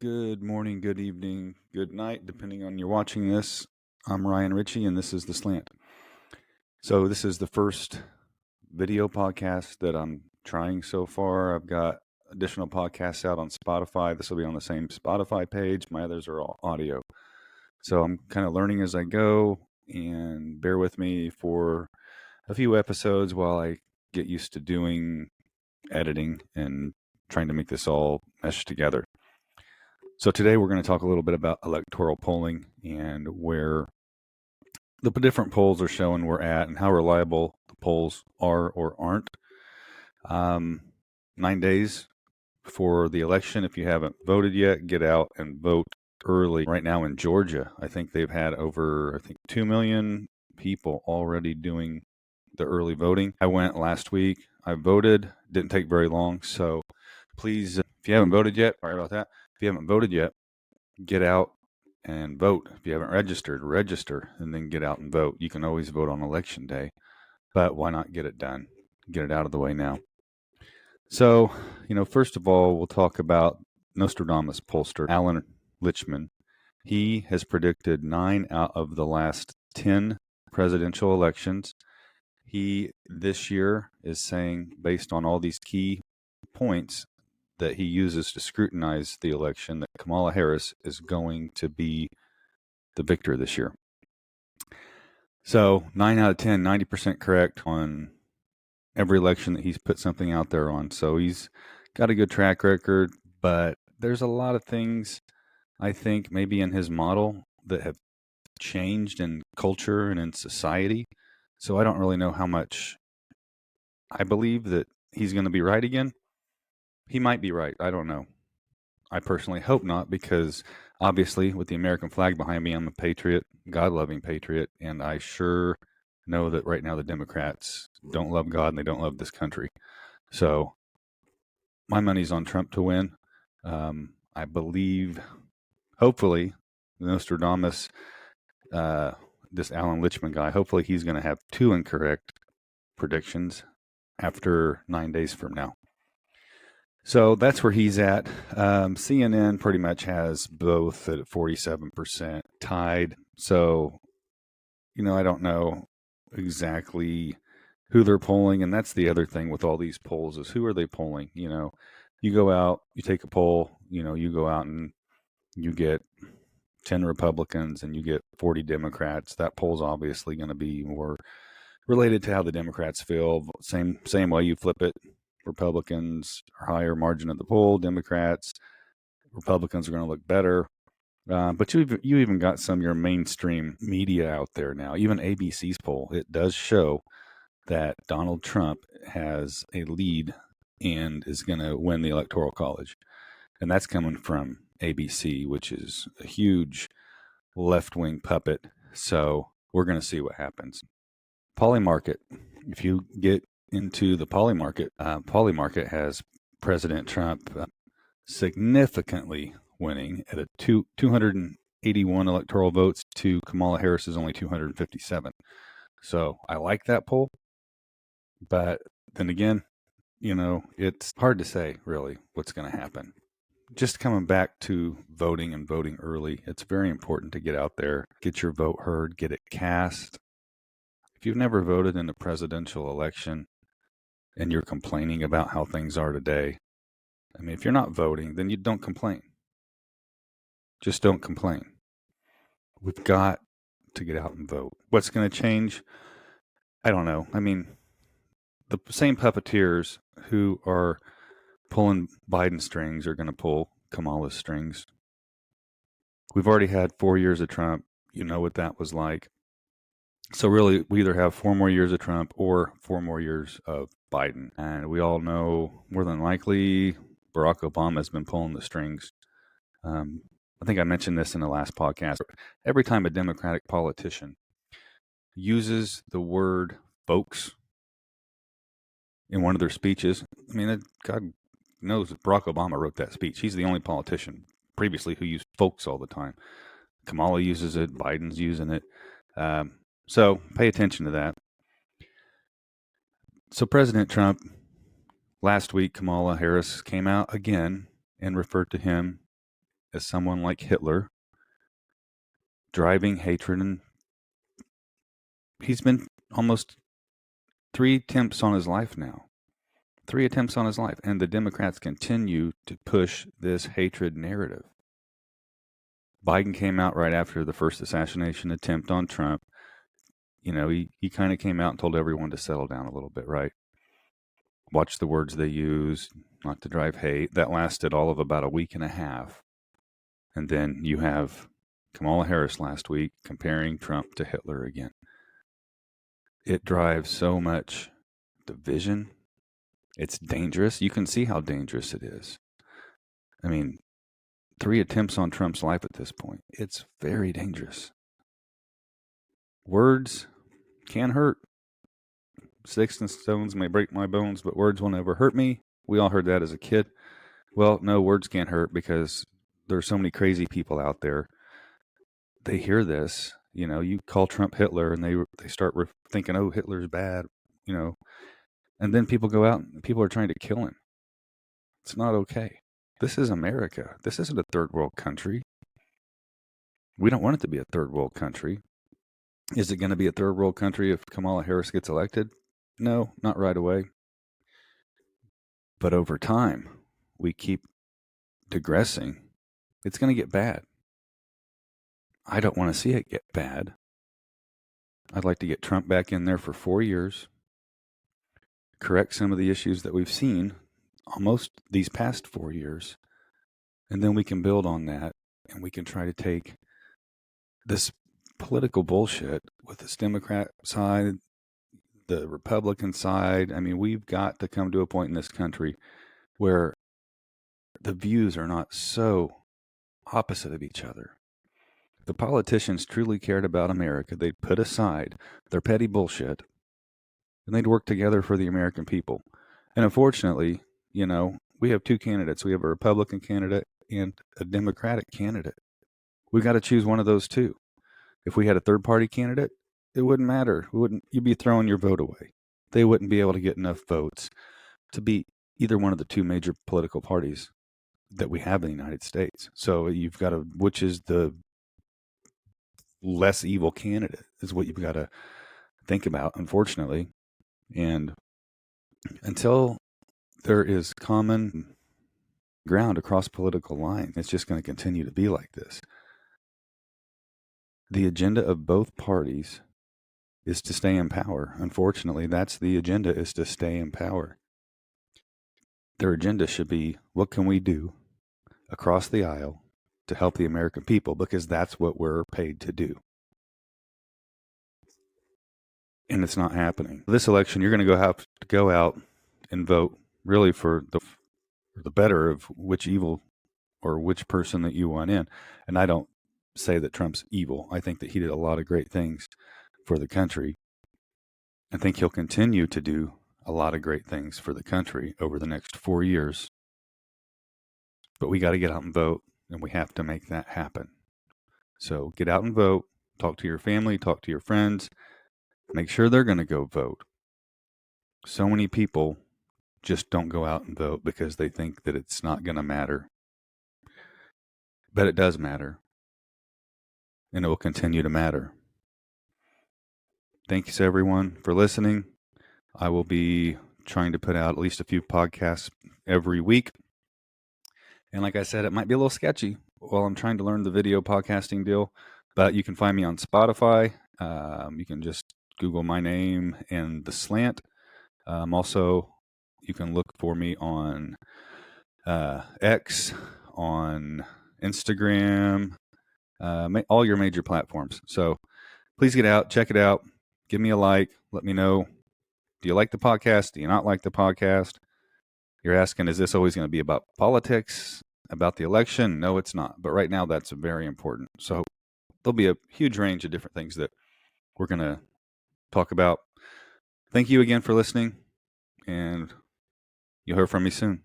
Good morning, good evening, good night, depending on you're watching this. I'm Ryan Ritchie, and this is The Slant. So this is the first video podcast that I'm trying so far. I've got additional podcasts out on Spotify. This will be on the same Spotify page. My others are all audio. So I'm kind of learning as I go, and bear with me for a few episodes while I get used to doing editing and trying to make this all mesh together. So today we're going to talk a little bit about electoral polling and where the different polls are showing we're at and how reliable the polls are or aren't. 9 days before the election. If you haven't voted yet, get out and vote early. Right now in Georgia, I think they've had over 2 million people already doing the early voting. I went last week. I voted. Didn't take very long. So please, if you haven't voted yet, sorry about that. If you haven't voted yet, get out and vote. If you haven't registered, register and then get out and vote. You can always vote on election day, but why not get it done? Get it out of the way now. So, first of all, we'll talk about Nostradamus pollster Alan Lichtman. He has predicted 9 out of the last 10 presidential elections. He this year is saying, based on all these key points that he uses to scrutinize the election, that Kamala Harris is going to be the victor this year. So 9 out of 10, 90% correct on every election that he's put something out there on. So he's got a good track record, but there's a lot of things, I think, maybe in his model that have changed in culture and in society. So I don't really know how much I believe that he's going to be right again. He might be right. I don't know. I personally hope not, because obviously with the American flag behind me, I'm a patriot, God-loving patriot, and I sure know that right now the Democrats don't love God and they don't love this country. So my money's on Trump to win. I believe, hopefully, Nostradamus, this Alan Lichtman guy, hopefully he's going to have 2 incorrect predictions after 9 days from now. So that's where he's at. CNN pretty much has both at 47% tied. So, I don't know exactly who they're polling. And that's the other thing with all these polls is who are they polling? You go out, you take a poll, you go out and you get 10 Republicans and you get 40 Democrats. That poll's obviously going to be more related to how the Democrats feel. Same way you flip it. Republicans are higher margin of the poll. Democrats, Republicans are going to look better. But you even got some of your mainstream media out there now. Even ABC's poll, it does show that Donald Trump has a lead and is going to win the Electoral College. And that's coming from ABC, which is a huge left-wing puppet. So we're going to see what happens. Polymarket. If you get into the Polymarket has President Trump significantly winning at a 281 electoral votes to Kamala Harris is only 257. So I like that poll. But then again, it's hard to say really what's going to happen. Just coming back to voting and voting early, it's very important to get out there, get your vote heard, get it cast. If you've never voted in a presidential election and you're complaining about how things are today, if you're not voting, then you don't complain. Just don't complain. We've got to get out and vote. What's going to change? I don't know. The same puppeteers who are pulling Biden strings are going to pull Kamala's strings. We've already had 4 years of Trump. You know what that was like. So really, we either have 4 more years of Trump or 4 more years of Biden. And we all know more than likely Barack Obama has been pulling the strings. I think I mentioned this in the last podcast. Every time a Democratic politician uses the word folks in one of their speeches, God knows Barack Obama wrote that speech. He's the only politician previously who used folks all the time. Kamala uses it. Biden's using it. So pay attention to that. So President Trump, last week, Kamala Harris came out again and referred to him as someone like Hitler, driving hatred, and he's been almost 3 attempts on his life now. 3 attempts on his life, and the Democrats continue to push this hatred narrative. Biden came out right after the first assassination attempt on Trump. You know, he kind of came out and told everyone to settle down a little bit, right? Watch the words they use, not to drive hate. That lasted all of about a week and a half. And then you have Kamala Harris last week comparing Trump to Hitler again. It drives so much division. It's dangerous. You can see how dangerous it is. I mean, 3 attempts on Trump's life at this point. It's very dangerous. Words can hurt. Sticks and stones may break my bones, but words will never hurt me. We all heard that as a kid. Well, no, words can't hurt because there's so many crazy people out there. They hear this, you know, you call Trump Hitler and they start thinking, oh, Hitler's bad, you know, and then people go out and people are trying to kill him. It's not okay. This is America. This isn't a third world country. We don't want it to be a third world country. Is it going to be a third world country if Kamala Harris gets elected? No, not right away. But over time, we keep digressing. It's going to get bad. I don't want to see it get bad. I'd like to get Trump back in there for 4 years, correct some of the issues that we've seen almost these past 4 years, and then we can build on that, and we can try to take this political bullshit with this Democrat side, the Republican side. I mean, we've got to come to a point in this country where the views are not so opposite of each other. If the politicians truly cared about America, they'd put aside their petty bullshit and they'd work together for the American people. And unfortunately, you know, we have 2 candidates. We have a Republican candidate and a Democratic candidate. We've got to choose one of those two. If we had a third-party candidate, it wouldn't matter. You'd be throwing your vote away. They wouldn't be able to get enough votes to beat either one of the 2 major political parties that we have in the United States. So you've got to, which is the less evil candidate, is what you've got to think about, unfortunately. And until there is common ground across political lines, it's just going to continue to be like this. The agenda of both parties is to stay in power. Unfortunately, that's the agenda, is to stay in power. Their agenda should be, what can we do across the aisle to help the American people? Because that's what we're paid to do. And it's not happening. This election, you're going to have to go out and vote really for the better of which evil or which person that you want in. And I don't say that Trump's evil. I think that he did a lot of great things for the country. I think he'll continue to do a lot of great things for the country over the next 4 years. But we got to get out and vote, and we have to make that happen. So get out and vote. Talk to your family, talk to your friends. Make sure they're going to go vote. So many people just don't go out and vote because they think that it's not going to matter. But it does matter. And it will continue to matter. Thanks, everyone, for listening. I will be trying to put out at least a few podcasts every week. And like I said, it might be a little sketchy while I'm trying to learn the video podcasting deal. But you can find me on Spotify. You can just Google my name and The Slant. Also, you can look for me on X, on Instagram, all your major platforms. So please get out, check it out, give me a like, let me know. Do you like the podcast? Do you not like the podcast? You're asking, is this always going to be about politics, about the election? No, it's not. But right now, that's very important. So there'll be a huge range of different things that we're going to talk about. Thank you again for listening, and you'll hear from me soon.